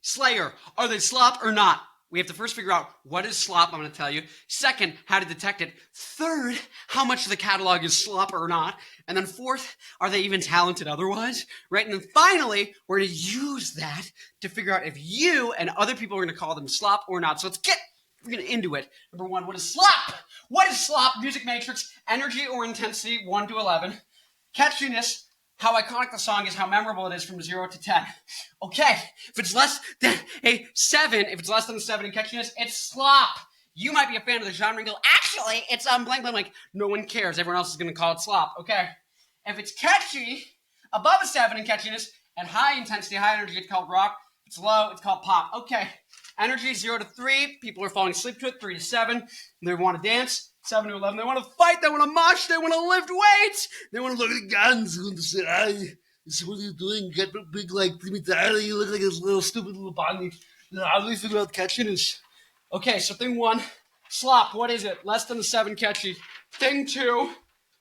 Slayer, are they slop or not? We have to first figure out what is slop, I'm going to tell you. Second, how to detect it. Third, how much of the catalog is slop or not. And then fourth, are they even talented otherwise? Right? And then finally, we're going to use that to figure out if you and other people are going to call them slop or not. So let's get into it. Number one, what is slop? What is slop? Music matrix, energy or intensity, 1 to 11. Catchiness, how iconic the song is, how memorable it is from 0 to 10. Okay, if it's less than a 7, if it's less than a 7 in catchiness, it's slop. You might be a fan of the genre and go, actually, it's blank, blank, like, no one cares. Everyone else is going to call it slop. Okay, if it's catchy, above a 7 in catchiness, and high intensity, high energy, it's called rock. If it's low, it's called pop. Okay, energy, 0 to 3. People are falling asleep to it. 3 to 7. They want to dance. 7 to 11. They want to fight. They want to mosh. They want to lift weights. They want to look at the guns. They want to say, "Hey, what are you doing? Get big like Primitar. You look like a little stupid little bunny." How do we figure out catchiness? Okay, so thing 1, slop. What is it? Less than a 7 catchy. Thing 2,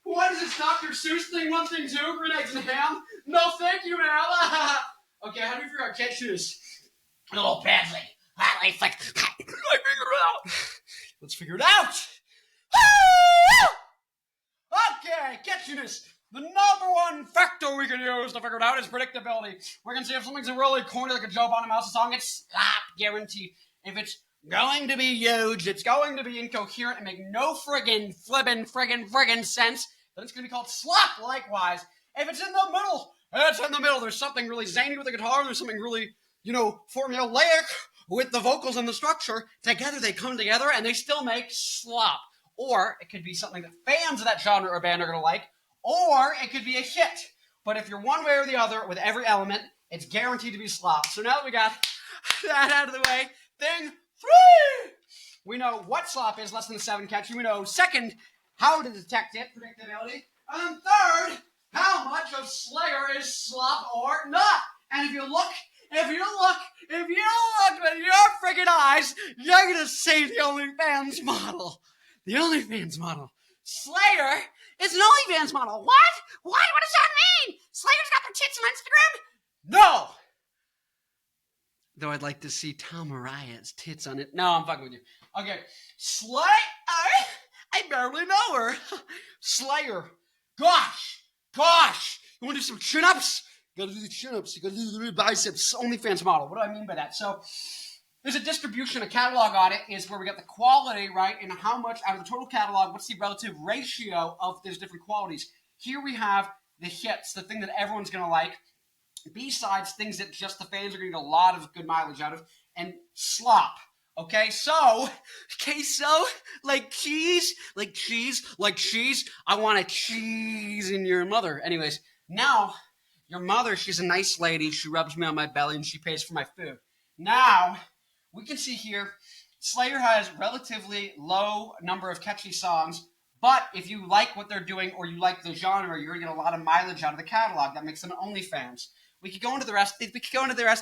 what is it? Dr. Seuss. Thing 1, thing 2, green eggs and ham. No, thank you, man. Okay, how do we figure out catchiness? Oh, badly. I figure it out. Let's figure it out. Okay, catchiness. The number one factor we can use to figure it out is predictability. We're going to see if something's really corny like a Joe Bonamassa song, it's slop, guaranteed. If it's going to be huge, it's going to be incoherent and make no friggin' sense, then it's going to be called slop likewise. If it's in the middle, it's in the middle. There's something really zany with the guitar, there's something really, formulaic with the vocals and the structure. Together, they come together and they still make slop. Or it could be something that fans of that genre or band are going to like, or it could be a hit. But if you're one way or the other with every element, it's guaranteed to be slop. So now that we got that out of the way, thing 3, we know what slop is, less than a 7 catchy. We know, second, how to detect it, predictability. And third, how much of Slayer is slop or not. And if you look with your friggin' eyes, you're going to see the OnlyFans model. The OnlyFans model. Slayer is an OnlyFans model. What? What does that mean? Slayer's got their tits on Instagram? No. Though I'd like to see Tom Mariah's tits on it. No, I'm fucking with you. Okay. Slayer. I barely know her. Slayer. Gosh. You want to do some chin-ups? You gotta do the chin-ups. You gotta do the biceps. OnlyFans model. What do I mean by that? So, there's a distribution, a catalog audit is where we get the quality, right, and how much out of the total catalog, what's the relative ratio of those different qualities. Here we have the hits, the thing that everyone's going to like, B-sides, things that just the fans are going to get a lot of good mileage out of, and slop. Okay, so, like cheese, I want a cheese in your mother. Anyways, now, your mother, she's a nice lady, she rubs me on my belly and she pays for my food. Now, we can see here, Slayer has relatively low number of catchy songs, but if you like what they're doing or you like the genre, you're going to get a lot of mileage out of the catalog. That makes them OnlyFans. We could go into the rest of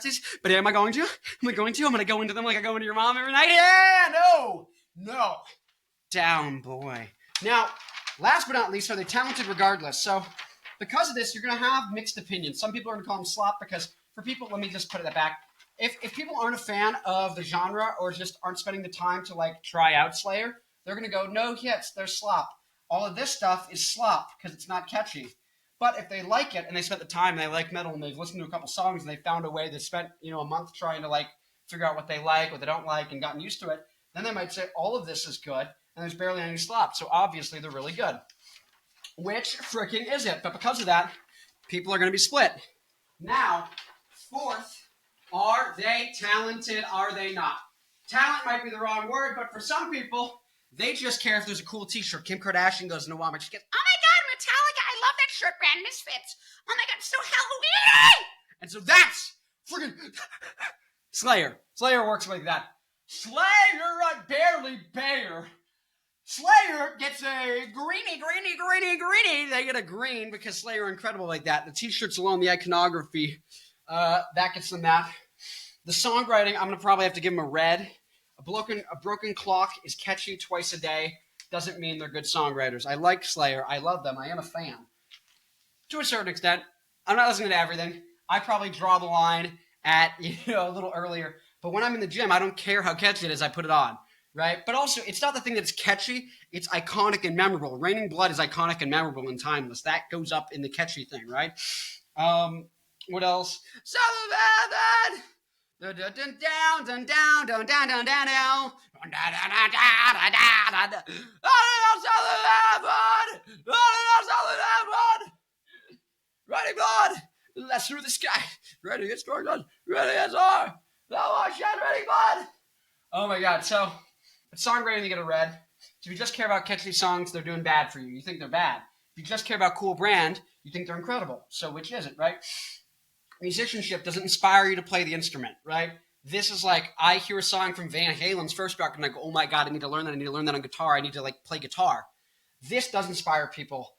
these, but am I going to? I'm going to go into them like I go into your mom every night? Yeah, no. Down, boy. Now, last but not least, are they talented regardless? So, because of this, you're going to have mixed opinions. Some people are going to call them slop because for people, let me just put it back. If people aren't a fan of the genre or just aren't spending the time to try out Slayer, they're going to go, no hits, they're slop. All of this stuff is slop because it's not catchy. But if they like it and they spent the time and they like metal and they've listened to a couple songs and they found a way, they spent a month trying to figure out what they like, what they don't like, and gotten used to it, then they might say all of this is good and there's barely any slop. So obviously they're really good. Which frickin' is it? But because of that, people are going to be split. Now, fourth, are they talented? Are they not? Talent might be the wrong word, but for some people, they just care if there's a cool t-shirt. Kim Kardashian goes into Walmart. She gets, oh my God, Metallica, I love that shirt brand, Misfits. Oh my God, it's so Halloween. And so that's friggin' Slayer. Slayer works like that. Slayer, I barely bear. Slayer gets a greeny. They get a green because Slayer are incredible like that. The t-shirts alone, the iconography, that gets them that. The songwriting, I'm going to probably have to give them a red. A broken clock is catchy twice a day. Doesn't mean they're good songwriters. I like Slayer. I love them. I am a fan. To a certain extent. I'm not listening to everything. I probably draw the line at, a little earlier. But when I'm in the gym, I don't care how catchy it is. I put it on, right? But also, it's not the thing that's catchy. It's iconic and memorable. Raining Blood is iconic and memorable and timeless. That goes up in the catchy thing, right? What else? Down, down, down, down, down, down, down, down, down. Raining Blood, let's through the sky. Ready, get started. Ready, as are. Thou art shed, Raining Blood. Oh my God! So, a songwriter, you get a red. So if you just care about catchy songs, they're doing bad for you. You think they're bad. If you just care about cool brand, you think they're incredible. So which is it, right? Musicianship doesn't inspire you to play the instrument, right? This is like, I hear a song from Van Halen's first record and I go, oh my God, I need to learn that. I need to learn that on guitar. I need to like play guitar. This does inspire people.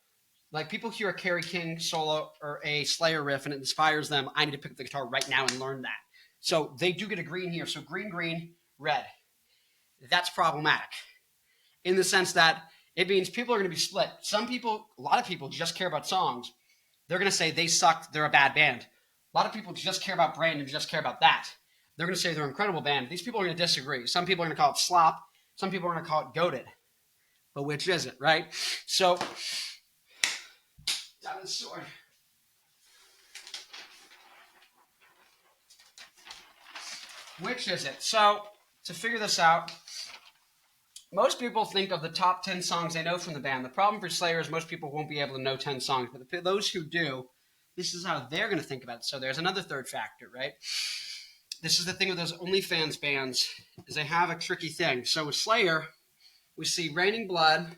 Like people hear a Kerry King solo or a Slayer riff and it inspires them. I need to pick up the guitar right now and learn that. So they do get a green here. So green, green, red. That's problematic in the sense that it means people are going to be split. Some people, a lot of people just care about songs. They're going to say they suck. They're a bad band. A lot of people just care about brand and just care about that. They're going to say they're an incredible band. These people are going to disagree. Some people are going to call it slop. Some people are going to call it goated. But which is it, right? So, down the sword. Which is it? So, to figure this out, most people think of the top 10 songs they know from the band. The problem for Slayer is most people won't be able to know 10 songs. But those who do, this is how they're going to think about it. So there's another third factor, right? This is the thing with those OnlyFans bands, is they have a tricky thing. So with Slayer, we see Raining Blood,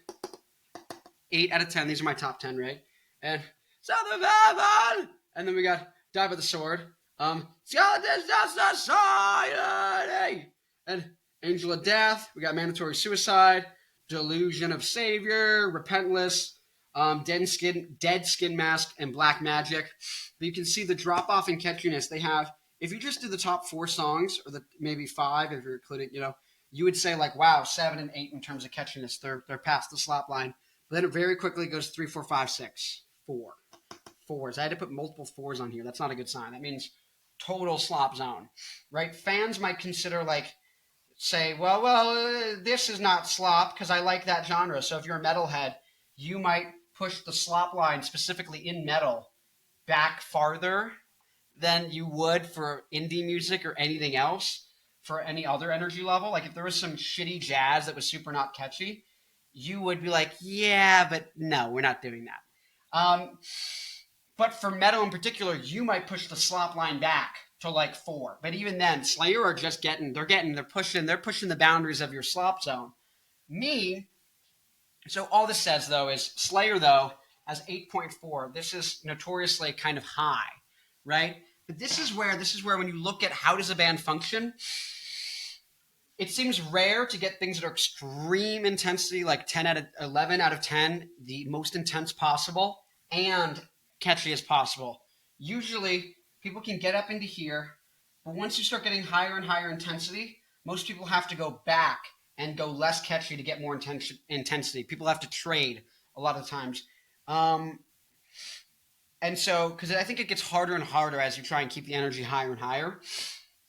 8 out of 10. These are my top 10, right? And Southern Heaven! And then we got Die by the Sword. Society! And Angel of Death. We got Mandatory Suicide, Delusion of Savior, Repentless, Dead Skin Mask, and Black Magic. But you can see the drop-off in catchiness they have. If you just do the top 4 songs, or the maybe 5 if you're including, you would say like, wow, 7 and 8 in terms of catchiness. They're past the slop line. But then it very quickly goes 3, 4, 5, 6, 4. 4s. I had to put multiple 4s on here. That's not a good sign. That means total slop zone, right? Fans might consider say, well, this is not slop because I like that genre. So if you're a metalhead, you might push the slop line specifically in metal back farther than you would for indie music or anything else for any other energy level. Like if there was some shitty jazz that was super not catchy, you would be like, yeah, but no, we're not doing that. But for metal in particular, you might push the slop line back to 4. But even then, Slayer are just they're pushing the boundaries of your slop zone. So all this says though is Slayer though has 8.4. This is notoriously kind of high, right? But this is where when you look at how does a band function, it seems rare to get things that are extreme intensity, like 11 out of 10, the most intense possible, and catchy as possible. Usually, people can get up into here, but once you start getting higher and higher intensity, most people have to go back and go less catchy to get more intensity. People have to trade a lot of times. And so, because I think it gets harder and harder as you try and keep the energy higher and higher.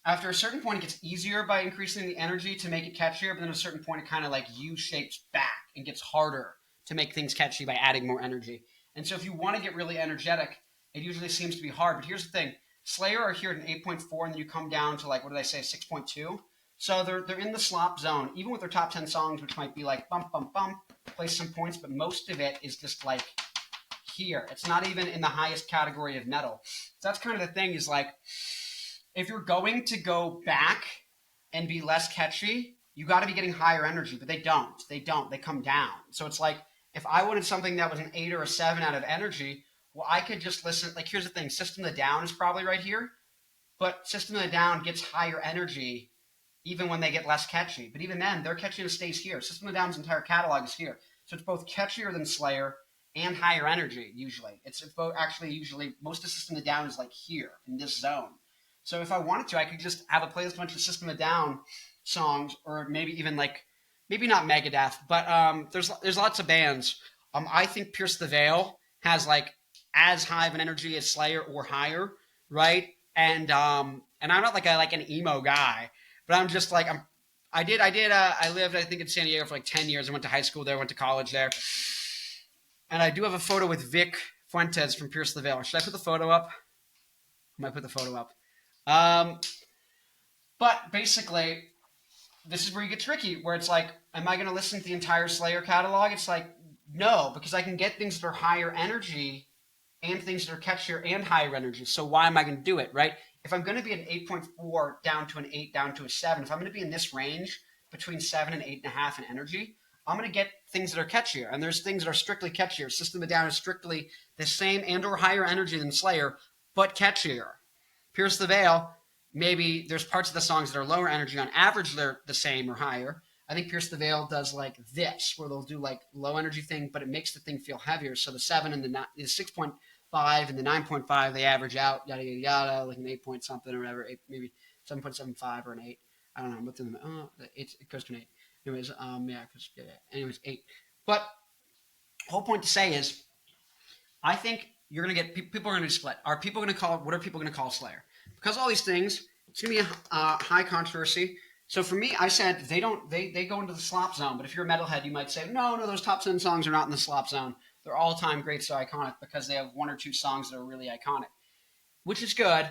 After a certain point, it gets easier by increasing the energy to make it catchier, but then at a certain point, it kind of U-shapes back and gets harder to make things catchy by adding more energy. And so if you want to get really energetic, it usually seems to be hard. But here's the thing. Slayer are here at an 8.4, and then you come down to what did I say, 6.2? So they're in the slop zone, even with their top 10 songs, which might be bump, bump, bump, play some points, but most of it is just here. It's not even in the highest category of metal. So that's kind of the thing is if you're going to go back and be less catchy, you got to be getting higher energy, but they don't. They come down. So it's if I wanted something that was an 8 or a 7 out of energy, well, I could just listen. Here's the thing. System of the Down is probably right here, but System of the Down gets higher energy even when they get less catchy. But even then, their catchiness stays here. System of the Down's entire catalog is here. So it's both catchier than Slayer and higher energy, usually. It's both usually, most of System of the Down is here in this zone. So if I wanted to, I could just have a playlist, a bunch of System of the Down songs, or maybe even maybe not Megadeth, but there's lots of bands. I think Pierce the Veil has as high of an energy as Slayer or higher, right? and I'm not like an emo guy, but I'm just like I lived, I think, in San Diego for like 10 years. I went to high school there, went to college there. And I do have a photo with Vic Fuentes from Pierce the Veil. Should I put the photo up? I might put the photo up. But basically, this is where you get tricky, where it's like, am I going to listen to the entire Slayer catalog? It's like, no, because I can get things that are higher energy and things that are catchier and higher energy. So why am I going to do it, right? If I'm going to be an 8.4 down to an 8 down to a 7, if I'm going to be in this range between 7 and 8.5 in energy, I'm going to get things that are catchier. And there's things that are strictly catchier. System of a Down is strictly the same and or higher energy than Slayer, but catchier. Pierce the Veil, maybe there's parts of the songs that are lower energy. On average, they're the same or higher. I think Pierce the Veil does like this, where they'll do like low energy thing, but it makes the thing feel heavier. So the 7 and the 6.5 and the 9.5, they average out, yada, yada, yada, like an 8 point something or whatever, maybe 7.75 or an 8. I don't know. What's in them? It goes to an 8. Anyways, anyways, 8. But the whole point to say is, I think you're going to get, people are going to be split. What are people going to call Slayer? Because all these things, it's going to be a high controversy. So for me, I said they go into the slop zone. But if you're a metalhead, you might say, no, those top 10 songs are not in the slop zone. They're all-time great, so iconic, because they have one or two songs that are really iconic, which is good.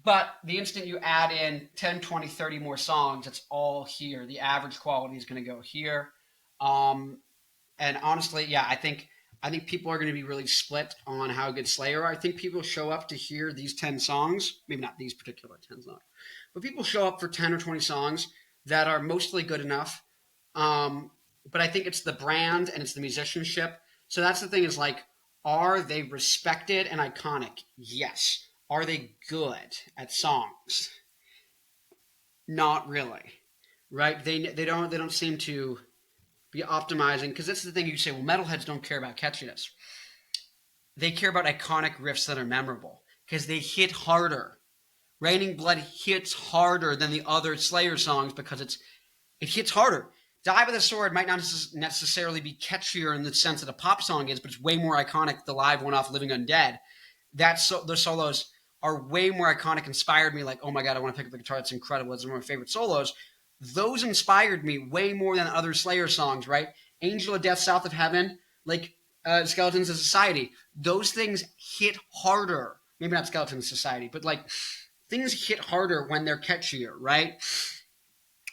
But the instant you add in 10, 20, 30 more songs, it's all here. The average quality is going to go here. And honestly, yeah, I think people are going to be really split on how good Slayer are. I think people show up to hear these 10 songs, maybe not these particular 10 songs, but people show up for 10 or 20 songs that are mostly good enough. But I think it's the brand and it's the musicianship. So that's the thing, is like, are they respected and iconic? Yes. Are they good at songs? Not really, right? They don't seem to be optimizing, because that's the thing. You say, well, metalheads don't care about catchiness. They care about iconic riffs that are memorable, because they hit harder. Raining Blood hits harder than the other Slayer songs because it hits harder. Die by the Sword might not necessarily be catchier in the sense that a pop song is, but it's way more iconic. The live one off Living Undead, those solos are way more iconic, inspired me like, oh my God, I want to pick up the guitar. It's incredible. It's one of my favorite solos. Those inspired me way more than other Slayer songs, right? Angel of Death, South of Heaven, like Skeletons of Society. Those things hit harder. Maybe not Skeletons of Society, but like things hit harder when they're catchier, right?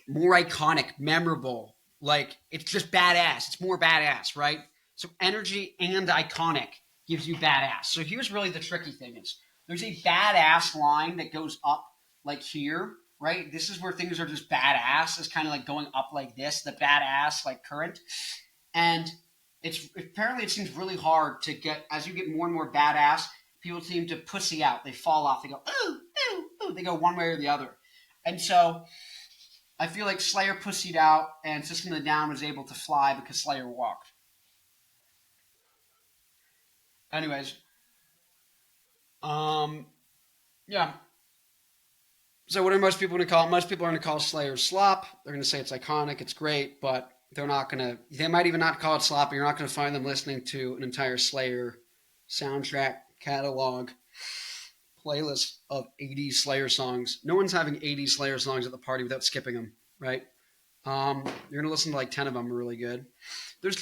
More iconic, memorable. Like, it's just badass. It's more badass, right? So energy and iconic gives you badass. So here's really the tricky thing is, there's a badass line that goes up like here, right? This is where things are just badass. It's kind of like going up like this, the badass like current. And apparently it seems really hard to get, as you get more and more badass, people seem to pussy out. They fall off. They go, ooh, ooh, ooh. They go one way or the other. And so I feel like Slayer pussied out and System of a Down was able to fly because Slayer walked. Anyways. Yeah. So what are most people going to call it? Most people are going to call Slayer slop. They're going to say it's iconic, it's great, but they might even not call it slop. You're not going to find them listening to an entire Slayer soundtrack catalog playlist of 80 Slayer songs. No one's having 80 Slayer songs at the party without skipping them, right? You're gonna listen to like 10 of them are really good. There's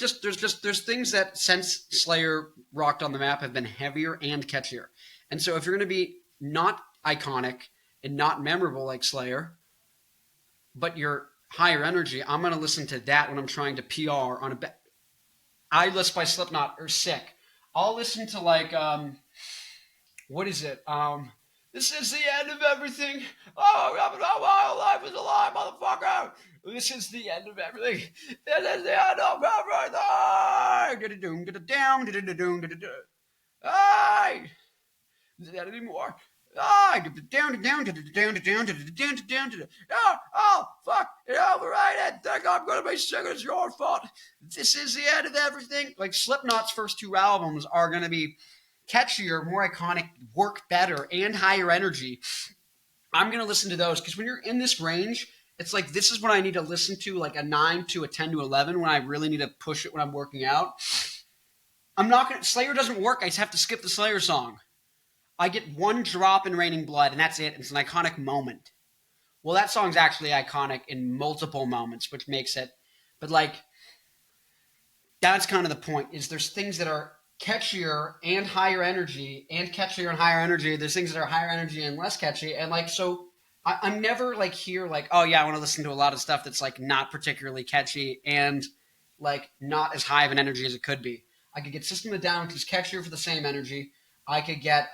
things that since Slayer rocked on the map have been heavier and catchier. And so if you're gonna be not iconic and not memorable like Slayer, but you're higher energy, I'm gonna listen to that when I'm trying to PR on a Eyeless by Slipknot or Sick. I'll listen to like what is it? This is the end of everything. Oh, my life is a lie, motherfucker. This is the end of everything. This is the end of everything. Get-a-doom, get-a-down, get-a-doom, get-a-doom. Ay! Is that anymore? Ay! Down, down, down, down, down. Oh, fuck. It overrated. Think I'm going to be singing. It's your fault. This is the end of everything. Like Slipknot's first two albums are going to be catchier, more iconic, work better, and higher energy. I'm going to listen to those because when you're in this range, it's like this is what I need to listen to, like a 9 to a 10 to 11 when I really need to push it when I'm working out. Slayer doesn't work. I just have to skip the Slayer song. I get one drop in Raining Blood, and that's it. It's an iconic moment. Well, that song's actually iconic in multiple moments, which makes it. But like, that's kind of the point. Is there's things that are catchier and higher energy, and catchier and higher energy. There's things that are higher energy and less catchy, and like so. I'm never like here like, oh yeah, I want to listen to a lot of stuff that's like not particularly catchy and like not as high of an energy as it could be. I could get System of a Down, which is catchier for the same energy. I could get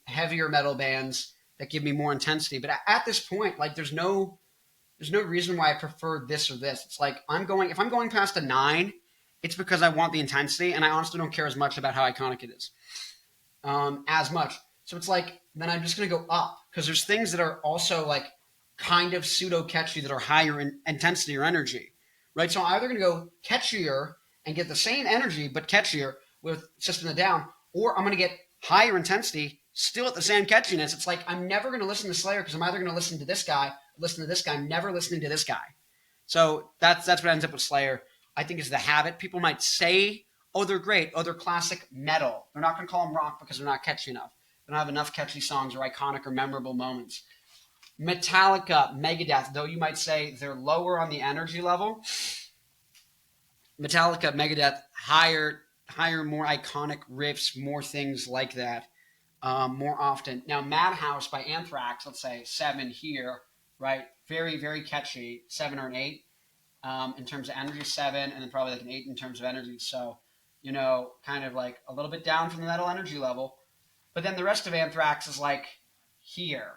heavier metal bands that give me more intensity. But at this point, like there's no reason why I prefer this or this. It's like if I'm going past a 9, it's because I want the intensity, and I honestly don't care as much about how iconic it is as much. So it's like then I'm just going to go up because there's things that are also like kind of pseudo catchy that are higher in intensity or energy, right? So I'm either going to go catchier and get the same energy but catchier with System of a Down, or I'm going to get higher intensity still at the same catchiness. It's like I'm never going to listen to Slayer because I'm either going to listen to this guy, listen to this guy. I'm never listening to this guy. So that's what ends up with Slayer. I think is the habit. People might say, oh, they're great. Oh, they're classic metal. They're not going to call them rock because they're not catchy enough. They don't have enough catchy songs or iconic or memorable moments. Metallica, Megadeth, though you might say they're lower on the energy level. Metallica, Megadeth, higher, more iconic riffs, more things like that, more often. Now, Madhouse by Anthrax, let's say 7 here, right? Very, very catchy, 7 or an 8 in terms of energy, 7, and then probably like an 8 in terms of energy. So, kind of like a little bit down from the metal energy level. But then the rest of Anthrax is like here.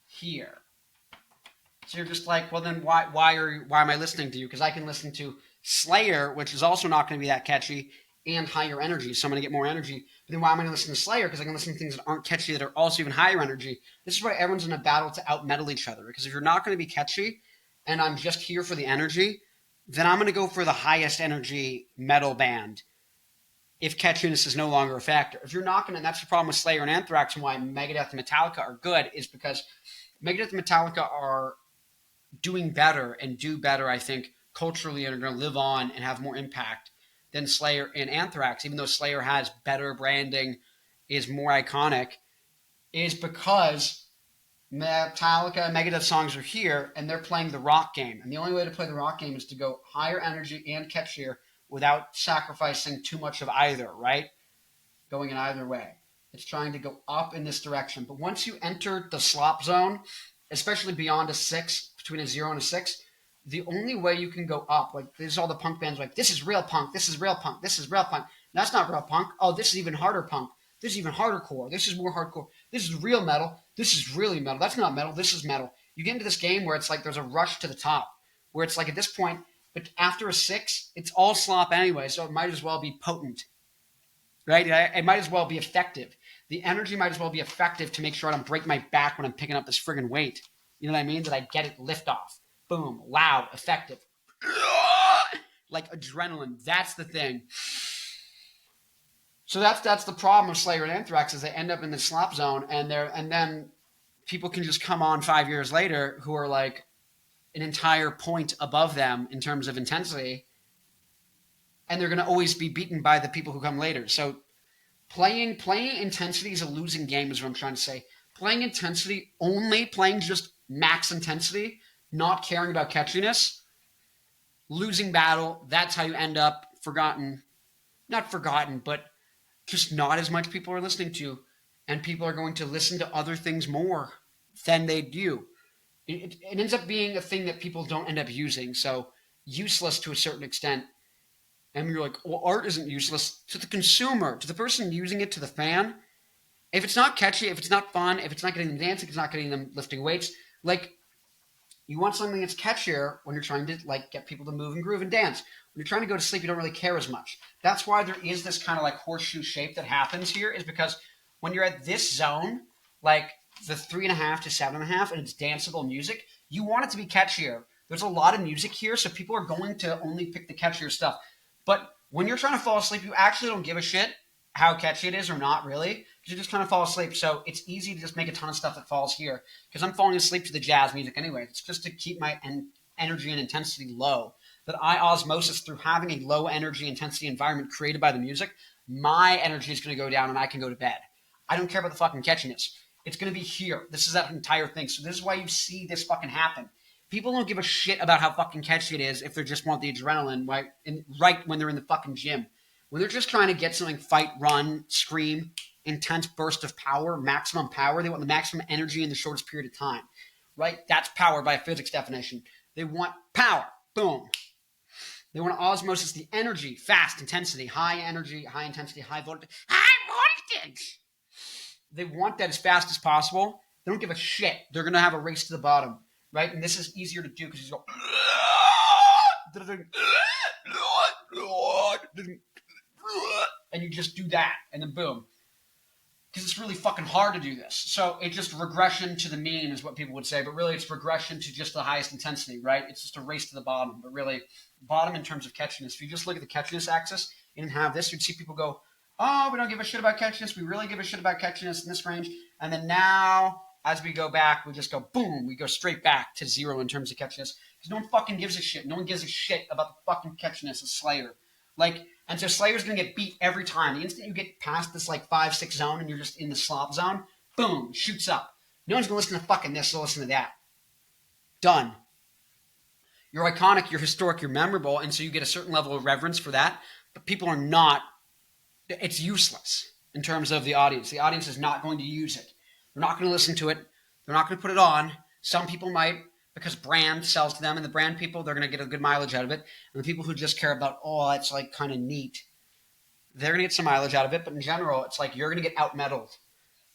So you're just like, well, then why am I listening to you? Because I can listen to Slayer, which is also not going to be that catchy, and higher energy. So I'm going to get more energy. But then why am I going to listen to Slayer? Because I can listen to things that aren't catchy that are also even higher energy. This is why everyone's in a battle to out-metal each other. Because if you're not going to be catchy, and I'm just here for the energy, then I'm going to go for the highest energy metal band if catchiness is no longer a factor. If you're not going to, and that's the problem with Slayer and Anthrax and why Megadeth and Metallica are good, is because Megadeth and Metallica are doing better and do better, I think, culturally, and are going to live on and have more impact than Slayer and Anthrax, even though Slayer has better branding, is more iconic, is because Metallica and Megadeth songs are here, and they're playing the rock game. And the only way to play the rock game is to go higher energy and catchier without sacrificing too much of either, right? Going in either way. It's trying to go up in this direction. But once you enter the slop zone, especially beyond a 6, between a 0 and a 6, the only way you can go up, like this is all the punk bands like, this is real punk, this is real punk, this is real punk. That's not real punk. Oh, this is even harder punk. This is even harder core. This is more hardcore. This is real metal. This is really metal. That's not metal. This is metal. You get into this game where it's like there's a rush to the top, where it's like at this point, but after a 6, it's all slop anyway, so it might as well be potent, right? It might as well be effective. The energy might as well be effective to make sure I don't break my back when I'm picking up this friggin' weight. You know what I mean? That I get it lift off. Boom, loud, effective. Like adrenaline. That's the thing. So that's the problem with Slayer and Anthrax, is they end up in the slop zone, and then people can just come on 5 years later who are like an entire point above them in terms of intensity, and they're going to always be beaten by the people who come later. So playing intensity is a losing game, is what I'm trying to say. Playing intensity, only playing just max intensity, not caring about catchiness, losing battle. That's how you end up not forgotten, but just not as much people are listening to, and people are going to listen to other things more than they do. It ends up being a thing that people don't end up using, so useless to a certain extent. And you're like, well, art isn't useless to the consumer, to the person using it, to the fan. If it's not catchy, if it's not fun, if it's not getting them dancing, if it's not getting them lifting weights, like, you want something that's catchier when you're trying to like get people to move and groove and dance. When you're trying to go to sleep, you don't really care as much. That's why there is this kind of like horseshoe shape that happens here, is because when you're at this zone, like the 3.5 to 7.5, and it's danceable music, you want it to be catchier. There's a lot of music here, so people are going to only pick the catchier stuff. But when you're trying to fall asleep, you actually don't give a shit how catchy it is or not, really. You just kind of fall asleep. So it's easy to just make a ton of stuff that falls here, because I'm falling asleep to the jazz music anyway. It's just to keep my energy and intensity low. That I osmosis, through having a low energy intensity environment created by the music, my energy is going to go down and I can go to bed. I don't care about the fucking catchiness. It's going to be here. This is that entire thing. So this is why you see this fucking happen. People don't give a shit about how fucking catchy it is if they just want the adrenaline right when they're in the fucking gym. When they're just trying to get something, fight, run, scream, intense burst of power, maximum power, they want the maximum energy in the shortest period of time, right? That's power by physics definition. They want power. Boom. They want to osmosis the energy, fast intensity, high energy, high intensity, high voltage. High voltage! They want that as fast as possible. They don't give a shit. They're going to have a race to the bottom, right? And this is easier to do because you go, and you just do that, and then boom. Because it's really fucking hard to do this. So it's just regression to the mean is what people would say, but really it's regression to just the highest intensity, right? It's just a race to the bottom, but really bottom in terms of catchiness. If you just look at the catchiness axis and have this, you'd see people go, oh, we don't give a shit about catchiness. We really give a shit about catchiness in this range. And then now, as we go back, we just go boom. We go straight back to zero in terms of catchiness. Because no one fucking gives a shit. No one gives a shit about the fucking catchiness of Slayer. And so Slayer's going to get beat every time. The instant you get past this 5-6 zone and you're just in the slop zone, boom, shoots up. No one's going to listen to fucking this, they'll listen to that. Done. You're iconic, you're historic, you're memorable, and so you get a certain level of reverence for that, but people are not, it's useless in terms of the audience. The audience is not going to use it. They're not going to listen to it. They're not going to put it on. Some people might, because brand sells to them, and the brand people, they're going to get a good mileage out of it. And the people who just care about, oh, it's kind of neat, they're going to get some mileage out of it. But in general, it's you're going to get out-meddled.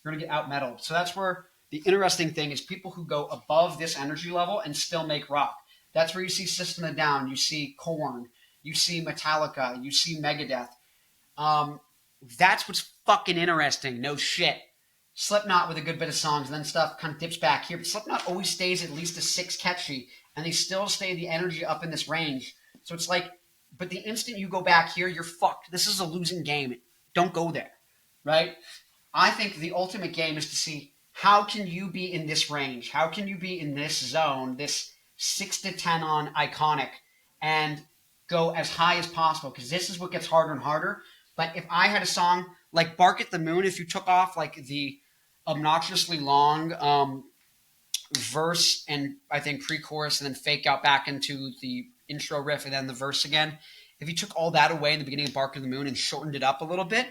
You're going to get out-meddled. So that's where the interesting thing is people who go above this energy level and still make rock. That's where you see System of a Down, you see Korn, you see Metallica, you see Megadeth. That's what's fucking interesting. No shit. Slipknot with a good bit of songs, and then stuff kind of dips back here. But Slipknot always stays at least a 6 catchy, and they still stay the energy up in this range. So it's but the instant you go back here, you're fucked. This is a losing game. Don't go there, right? I think the ultimate game is to see how can you be in this range? How can you be in this zone, this 6 to 10 on iconic, and go as high as possible? Because this is what gets harder and harder. But if I had a song like Bark at the Moon, if you took off the obnoxiously long verse and I think pre-chorus and then fake out back into the intro riff and then the verse again, if you took all that away in the beginning of Bark at the Moon and shortened it up a little bit,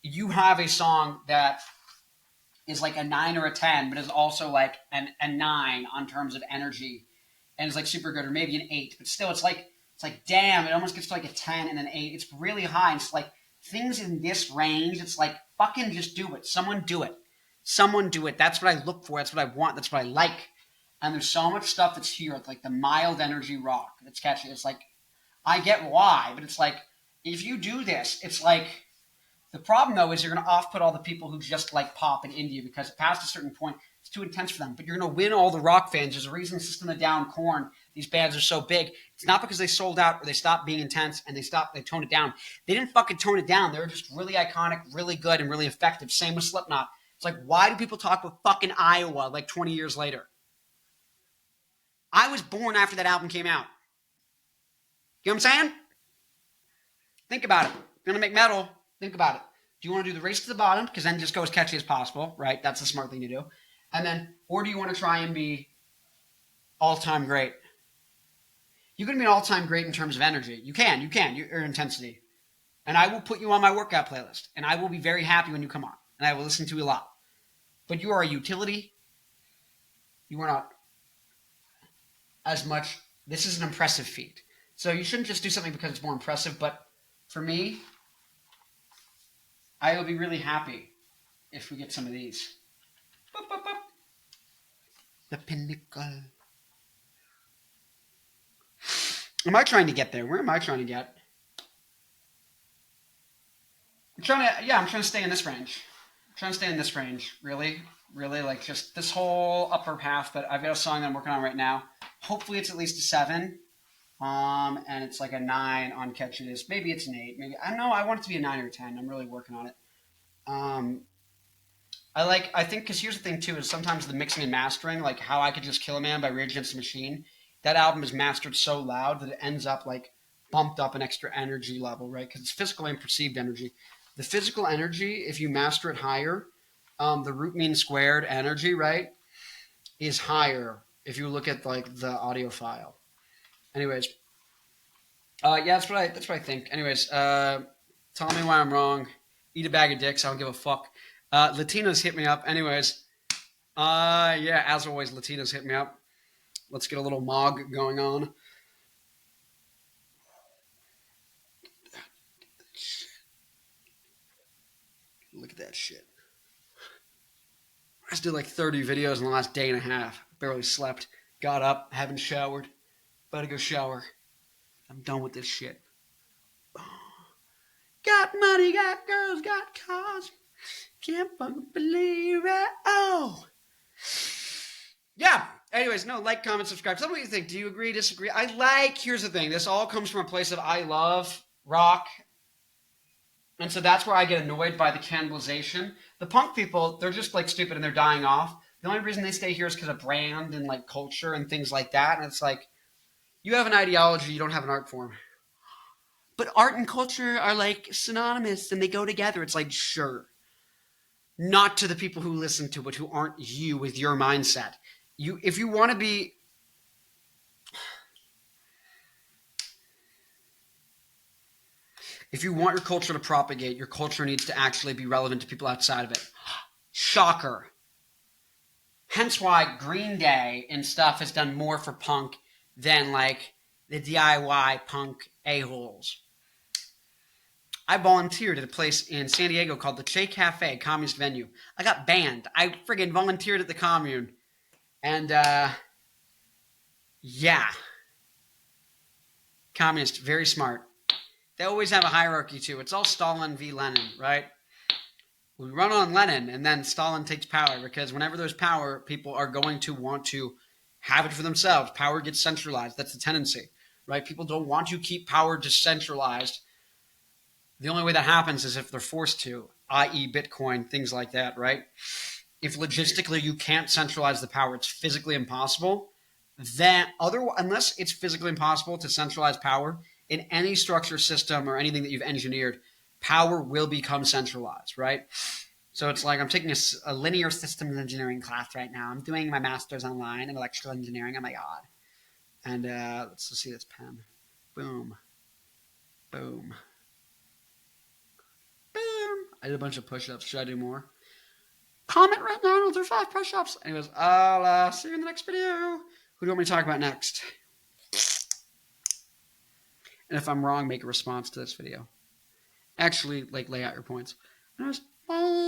you have a song that is a 9 or a 10, but is also a 9 on terms of energy, and is super good, or maybe an 8, but still it's damn, it almost gets to a 10 and an 8. It's really high, and it's things in this range, it's fucking just do it. Someone do it. Someone do it. That's what I look for. That's what I want. That's what I like. And there's so much stuff that's here. It's the mild energy rock that's catchy. It's I get why, but it's if you do this, it's the problem though is you're going to off-put all the people who just pop in India, because past a certain point, it's too intense for them. But you're going to win all the rock fans. There's a reason System of a Down, Korn, these bands are so big. It's not because they sold out or they stopped being intense and they toned it down. They didn't fucking tone it down. They were just really iconic, really good, and really effective. Same with Slipknot. It's why do people talk about fucking Iowa 20 years later? I was born after that album came out. You know what I'm saying? Think about it. If you're going to make metal, think about it. Do you want to do the race to the bottom? Because then just go as catchy as possible, right? That's the smart thing to do. And then, or do you want to try and be all-time great? You can be an all-time great in terms of energy. You can, your intensity. And I will put you on my workout playlist. And I will be very happy when you come on. And I will listen to you a lot. But you are a utility. You are not as much. This is an impressive feat. So you shouldn't just do something because it's more impressive. But for me, I will be really happy if we get some of these. Boop, boop, boop. The pinnacle. Am I trying to get there? Where am I trying to get? I'm trying to stay in this range. I'm trying to stay in this range, really, just this whole upper half. But I've got a song that I'm working on right now. Hopefully it's at least a 7, and it's a 9 on catchiness. Maybe it's an 8. Maybe I don't know. I want it to be a 9 or a 10. I'm really working on it. I think because here's the thing too is sometimes the mixing and mastering, How I Could Just Kill a Man by Rage Against the Machine. That album is mastered so loud that it ends up bumped up an extra energy level, right? Because it's physical and perceived energy. The physical energy, if you master it higher, the root mean squared energy, right, is higher if you look at like the audio file. Anyways, yeah, that's what I think. Anyways, tell me why I'm wrong. Eat a bag of dicks. I don't give a fuck. Latinos hit me up. Anyways, yeah, as always, Latinos hit me up. Let's get a little mog going on. Look at that shit. I just did like 30 videos in the last day and a half. Barely slept. Got up, haven't showered. About to go shower. I'm done with this shit. Got money, got girls, got cars. Can't fucking believe it. Oh. Yeah. Anyways, no, like, comment, subscribe. Tell me what you think. Do you agree, disagree? Here's the thing. This all comes from a place of I love rock. And so that's where I get annoyed by the cannibalization. The punk people, they're just like stupid and they're dying off. The only reason they stay here is because of brand and like culture and things like that. And it's like, you have an ideology, you don't have an art form. But art and culture are like synonymous and they go together. It's like, sure. Not to the people who listen to it, who aren't you with your mindset. If you want to be... If you want your culture to propagate, your culture needs to actually be relevant to people outside of it. Shocker. Hence why Green Day and stuff has done more for punk than like the DIY punk a-holes. I volunteered at a place in San Diego called the Che Cafe, communist venue. I got banned. I friggin' volunteered at the commune. And, yeah. Communist, very smart. They always have a hierarchy, too. It's all Stalin v. Lenin, right? We run on Lenin, and then Stalin takes power, because whenever there's power, people are going to want to have it for themselves. Power gets centralized. That's the tendency, right? People don't want to keep power decentralized. The only way that happens is if they're forced to, i.e. Bitcoin, things like that, right? If logistically you can't centralize the power, it's physically impossible, then unless it's physically impossible to centralize power in any structure, system, or anything that you've engineered, power will become centralized, right? So it's like I'm taking a linear systems engineering class right now. I'm doing my master's online in electrical engineering. Oh my God. And let's see this pen. Boom. Boom. Boom. I did a bunch of push-ups. Should I do more? Comment right now and I'll do 5 push-ups. Anyways, I'll see you in the next video. Who do you want me to talk about next? And if I'm wrong, make a response to this video. Actually, like, lay out your points. Anyways, bye.